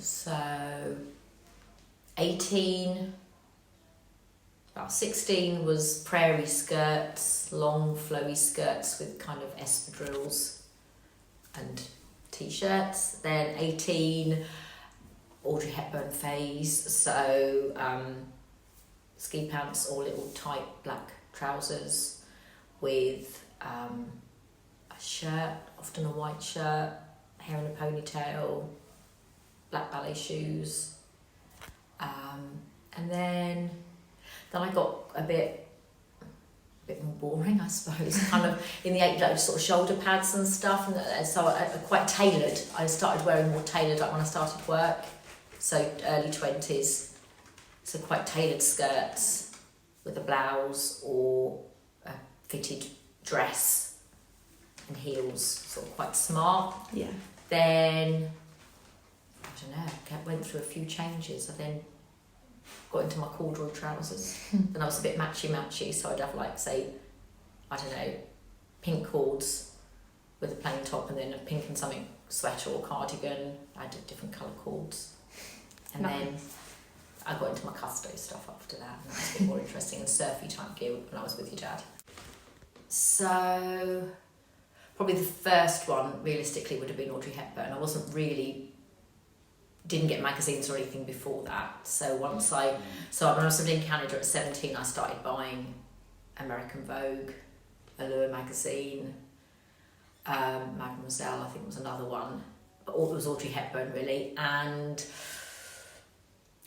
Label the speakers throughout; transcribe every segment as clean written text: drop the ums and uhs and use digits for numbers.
Speaker 1: So 18, about 16 was prairie skirts, long flowy skirts with kind of espadrilles and t-shirts. Then 18, Audrey Hepburn phase, so ski pants or little tight black trousers with a shirt, often a white shirt, hair in a ponytail, black ballet shoes, and then I got a bit more boring, I suppose, kind of in the 80s, like sort of shoulder pads and stuff, and so I quite tailored. I started wearing more tailored, like when I started work, so early 20s, so quite tailored skirts with a blouse or a fitted dress and heels, sort of quite smart.
Speaker 2: Yeah.
Speaker 1: Then, I don't know, I went through a few changes. I then got into my corduroy trousers. Then I was a bit matchy, so I'd have like, say, I don't know, pink cords with a plain top and then a pink and something sweater or cardigan. I did different colour cords. And then I got into my custo stuff after that, and that was a bit more interesting, and surfy type gear when I was with your dad. So probably the first one realistically would have been Audrey Hepburn. Didn't get magazines or anything before that. So when I was living in Canada at 17, I started buying American Vogue, Allure magazine, Mademoiselle I think was another one, but it was Audrey Hepburn really, and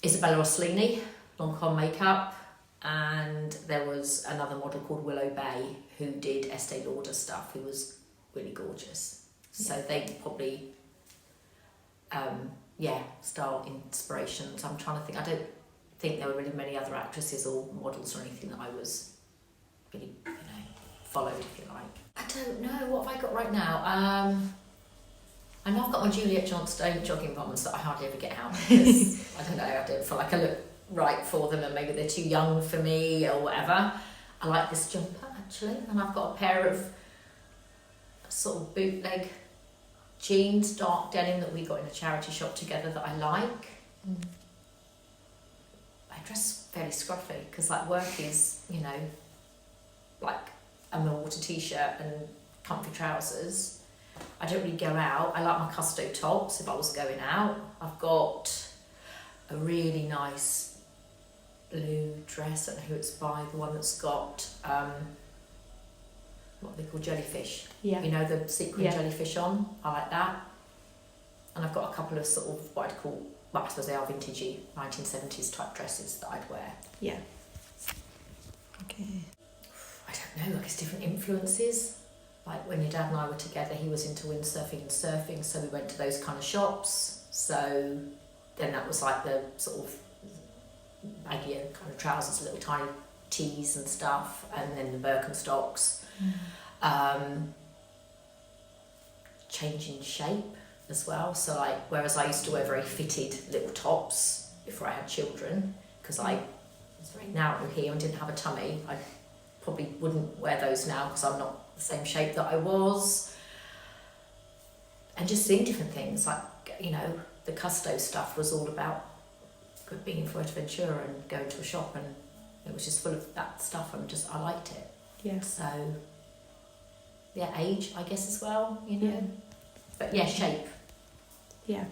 Speaker 1: Isabella Rossellini, long con makeup, and there was another model called Willow Bay who did Estee Lauder stuff, who was really gorgeous. So they probably, style inspirations. I'm trying to think. I don't think there were really many other actresses or models or anything that I was really, followed, if you like. I don't know. What have I got right now? I know I've got my Juliet Johnstone jogging bottoms that I hardly ever get out because, I don't know, I don't feel like I look right for them and maybe they're too young for me or whatever. I like this jumper actually, and I've got a pair of sort of bootleg jeans, dark denim that we got in a charity shop together that I like. I dress fairly scruffy because like work is, like a water t-shirt and comfy trousers. I don't really go out. I like my custo tops if I was going out. I've got a really nice blue dress, I don't know who it's by, the one that's got what they call jellyfish.
Speaker 2: Yeah.
Speaker 1: The sequin jellyfish on. I like that. And I've got a couple of sort of what I'd call, I suppose they are vintagey 1970s type dresses that I'd wear.
Speaker 2: Yeah. Okay.
Speaker 1: I don't know, I guess different influences. Like when your dad and I were together, he was into windsurfing and surfing, so we went to those kind of shops. So then that was like the sort of baggier kind of trousers, little tiny tees and stuff, and then the Birkenstocks. Changing shape as well. So like, whereas I used to wear very fitted little tops before I had children, because I was very narrow here and didn't have a tummy, I probably wouldn't wear those now because I'm not the same shape that I was. And just seeing different things, like, the custo stuff was all about being in Fuerteventura and going to a shop, and it was just full of that stuff, and I liked it.
Speaker 2: Yeah.
Speaker 1: So, age, I guess, as well,
Speaker 2: Yeah.
Speaker 1: But shape.
Speaker 2: Yeah.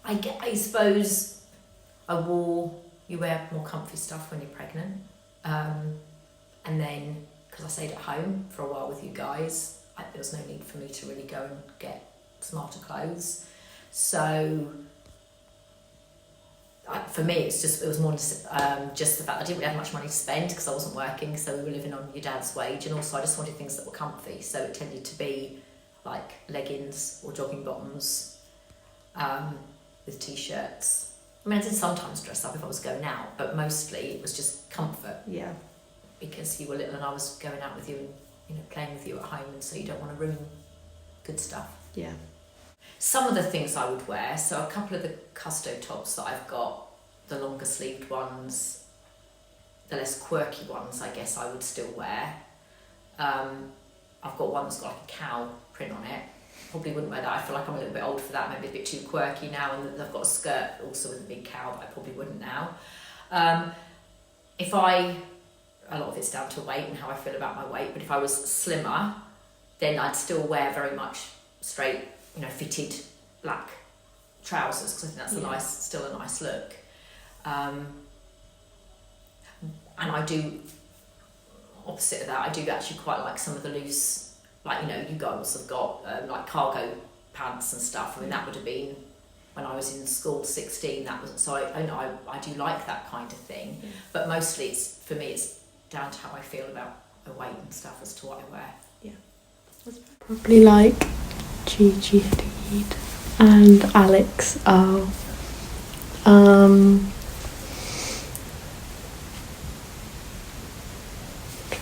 Speaker 1: I suppose you wear more comfy stuff when you're pregnant. And then, because I stayed at home for a while with you guys, there was no need for me to really go and get smarter clothes. So, for me, it was more just the fact I didn't really have much money to spend because I wasn't working, so we were living on your dad's wage, and also I just wanted things that were comfy, so it tended to be like leggings or jogging bottoms with t-shirts. I mean, I did sometimes dress up if I was going out, but mostly it was just comfort.
Speaker 2: Yeah.
Speaker 1: Because you were little and I was going out with you and playing with you at home, and so you don't want to ruin good stuff.
Speaker 2: Yeah.
Speaker 1: Some of the things I would wear, so a couple of the custo tops that I've got, the longer sleeved ones, the less quirky ones, I guess I would still wear. I've got one that's got like a cow print on it, probably wouldn't wear that. I feel like I'm a little bit old for that, maybe a bit too quirky now, and I've got a skirt also with a big cowl that I probably wouldn't now. A lot of it's down to weight and how I feel about my weight, but if I was slimmer, then I'd still wear very much straight, fitted black trousers, because I think that's still a nice look. And I do, opposite of that, I do actually quite like some of the loose, you girls have got like cargo pants and stuff. I mean, that would have been when I was in school, 16. That was so. I do like that kind of thing, but mostly for me it's down to how I feel about the weight and stuff as to what I wear.
Speaker 2: Yeah, probably like Gigi Hadid and Alex are.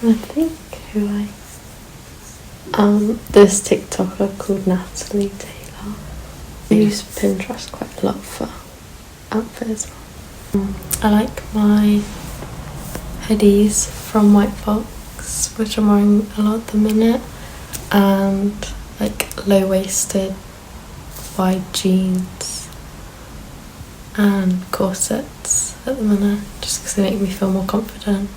Speaker 2: I think who this TikToker called Natalie Taylor. I use Pinterest quite a lot for outfits. I like my hoodies from White Box, which I'm wearing a lot at the minute, and like low-waisted wide jeans and corsets at the minute, just because they make me feel more confident.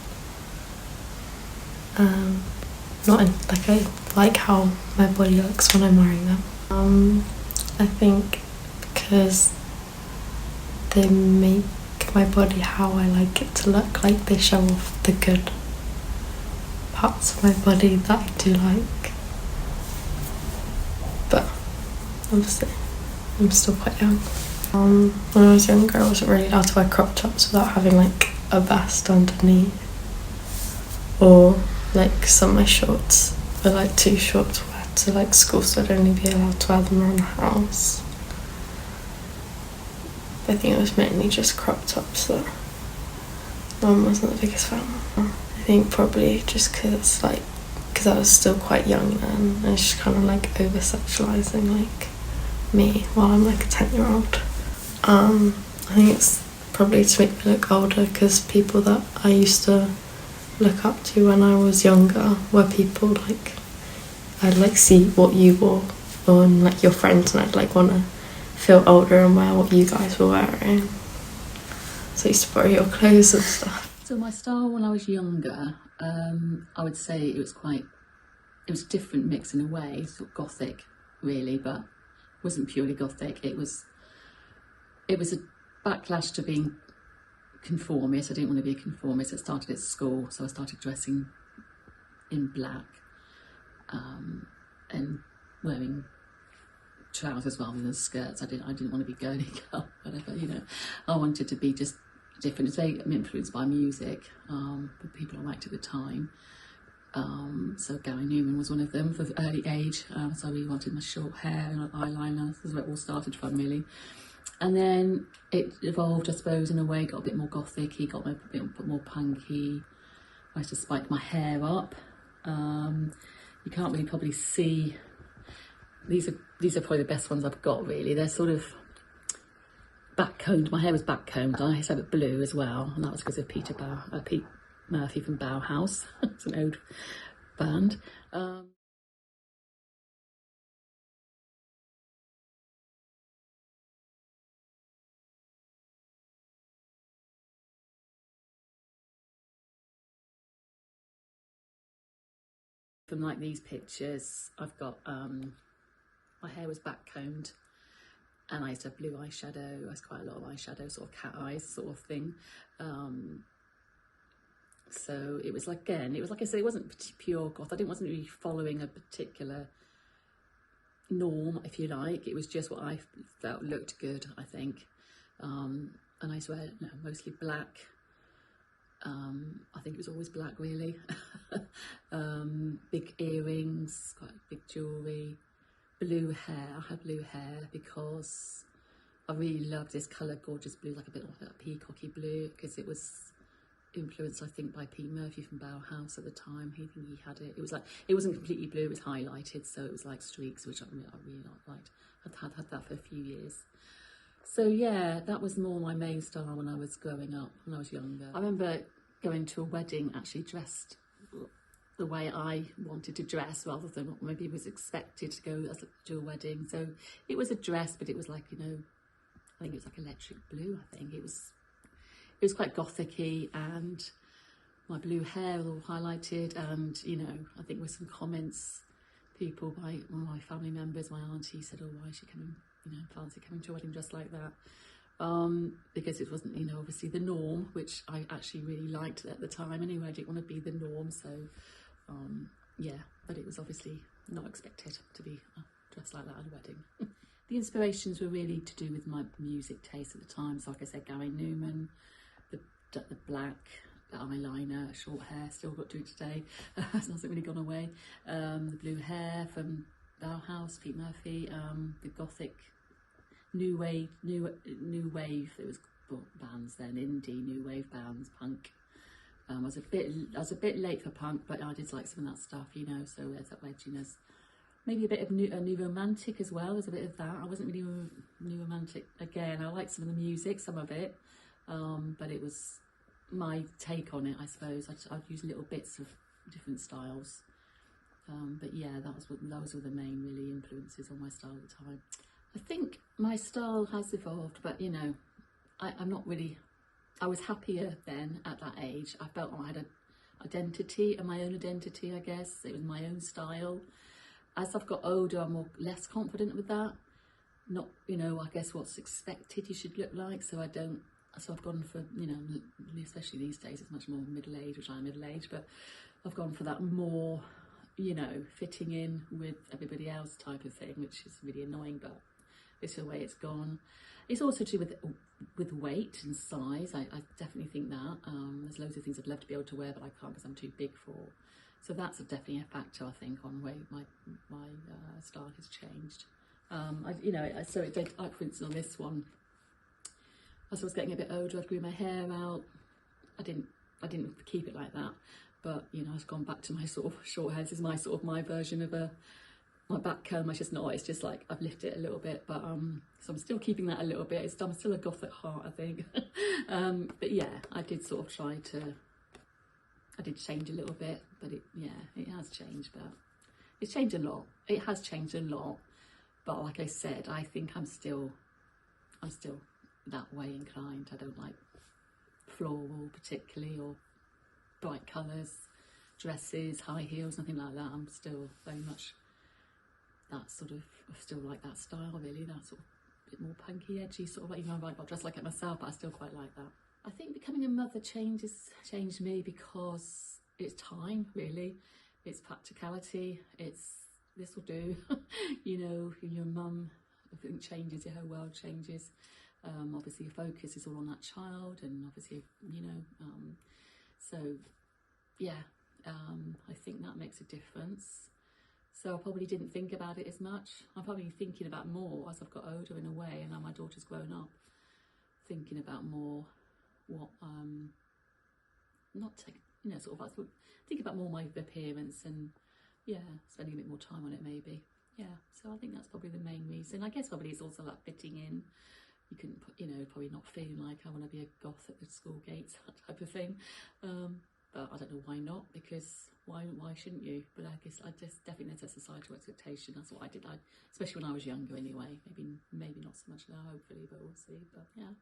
Speaker 2: I like how my body looks when I'm wearing them. I think because they make my body how I like it to look, like they show off the good parts of my body that I do like. But obviously I'm still quite young. When I was younger, I wasn't really allowed to wear crop tops without having like a vest underneath, or like some of my shorts were like too short to wear to like school, so I'd only be allowed to wear them around the house. I think it was mainly just crop tops that Mum wasn't the biggest fan of. I think probably just because I was still quite young then, and it's just kind of like over sexualizing like me while I'm like a 10-year-old. I think it's probably to make me look older, because people that I used to look up to when I was younger were people like I'd like see what you wore on like your friends, and I'd like want to feel older and wear what you guys were wearing. So I used to borrow your clothes and stuff.
Speaker 3: So my style when I was younger, I would say it was a different mix in a way, sort of gothic really, but it wasn't purely gothic. It was a backlash to being conformist. I didn't want to be a conformist. It started at school, so I started dressing in black and wearing trousers rather than skirts. I didn't want to be girly girl, whatever, I wanted to be just different. I'm influenced by music, the people I liked at the time. So Gary Newman was one of them for early age. So I really wanted my short hair and eyeliner. This is where it all started from, really. And then it evolved, I suppose, in a way, got a bit more gothic-y, got a bit more punky. I used to spike my hair up. You can't really probably see. These are probably the best ones I've got, really. They're sort of back-combed. My hair was back-combed. I used to have it blue as well, and that was because of Pete Murphy from Bauhaus. It's an old band. From like these pictures, I've got my hair was back combed, and I used to have blue eyeshadow. I used quite a lot of eyeshadow, sort of cat eyes sort of thing. So it was like I said, it wasn't pure goth. Wasn't really following a particular norm, if you like. It was just what I felt looked good, I think. And I used to wear mostly black. I think it was always black, really. Big earrings, quite big jewellery, blue hair. I had blue hair because I really loved this colour, gorgeous blue, like a bit like a peacocky blue, because it was influenced, I think, by Pete Murphy from Bauhaus at the time. He had it. It was like, it wasn't completely blue, it was highlighted, so it was like streaks, which I really liked. I'd had that for a few years. So yeah, that was more my main style when I was growing up, when I was younger. I remember going to a wedding actually dressed the way I wanted to dress rather than what maybe was expected to go to a wedding. So it was a dress, but it was like, you know, I think it was like electric blue. I think it was quite gothic-y, and my blue hair was all highlighted, and, you know, I think with some comments, people, my family members, my auntie said, oh, why is she coming, you know, fancy coming to a wedding dressed like that? Because it wasn't, you know, obviously the norm, which I actually really liked at the time anyway. I didn't want to be the norm, so yeah, but it was obviously not expected to be dressed like that at a wedding. The inspirations were really to do with my music taste at the time. So like I said, Gary Newman, the black eyeliner, short hair, still got to it today, it hasn't really gone away. The blue hair from Bauhaus, Pete Murphy, the gothic new wave, there was bands then, indie, new wave bands, punk. I was a bit late for punk, but I did like some of that stuff, you know, so there's that wedginess. Maybe a bit of new romantic as well, there's a bit of that. I wasn't really new romantic again. I liked some of the music, some of it, but it was my take on it, I suppose. I'd use little bits of different styles. But yeah, those were the main really influences on my style at the time. I think my style has evolved, but you know, I'm not really, I was happier then at that age. I felt I had an identity, and my own identity, I guess. It was my own style. As I've got older, I'm less confident with that. Not, you know, I guess what's expected you should look like. So I've gone for, you know, especially these days, it's much more middle-aged, which I'm middle-aged, but I've gone for that more, you know, fitting in with everybody else type of thing, which is really annoying, but it's the way it's gone. It's also to do with weight and size. I definitely think that. There's loads of things I'd love to be able to wear, but I can't because I'm too big for. So that's definitely a factor, I think, on way my style has changed. You know, so it did, like for instance on this one, as I was getting a bit older, I grew my hair out. I didn't keep it like that, but you know, I've gone back to my sort of short hair. This is my version of my back comb. It's just like I've lifted it a little bit, but so I'm still keeping that a little bit. I'm still a goth at heart, I think. But yeah, I did sort of I did change a little bit, but it has changed, but it's changed a lot. It has changed a lot, but like I said, I think I'm still that way inclined. I don't like floral particularly, or bright colours, dresses, high heels, nothing like that. I'm still very much that sort of, I still like that style really, that sort of bit more punky, edgy, sort of like, even though I might not dress like it myself, but I still quite like that. I think becoming a mother changed me because it's time, really. It's practicality, it's this will do. You know, you're a mum, everything changes, your whole world changes. Obviously your focus is all on that child, and obviously, you know, so yeah, I think that makes a difference. So I probably didn't think about it as much. I'm probably thinking about more as I've got older in a way, and now my daughter's grown up, thinking about more what, not take, you know, sort of, think about more my appearance, and yeah, spending a bit more time on it maybe. Yeah, so I think that's probably the main reason. I guess probably it's also like fitting in. You couldn't put, you know, probably not feeling like I want to be a goth at the school gates, that type of thing. But I don't know why not, because why shouldn't you? But I guess I just definitely there's a societal expectation. That's what I did, especially when I was younger anyway. Maybe not so much now, hopefully, but we'll see. But yeah.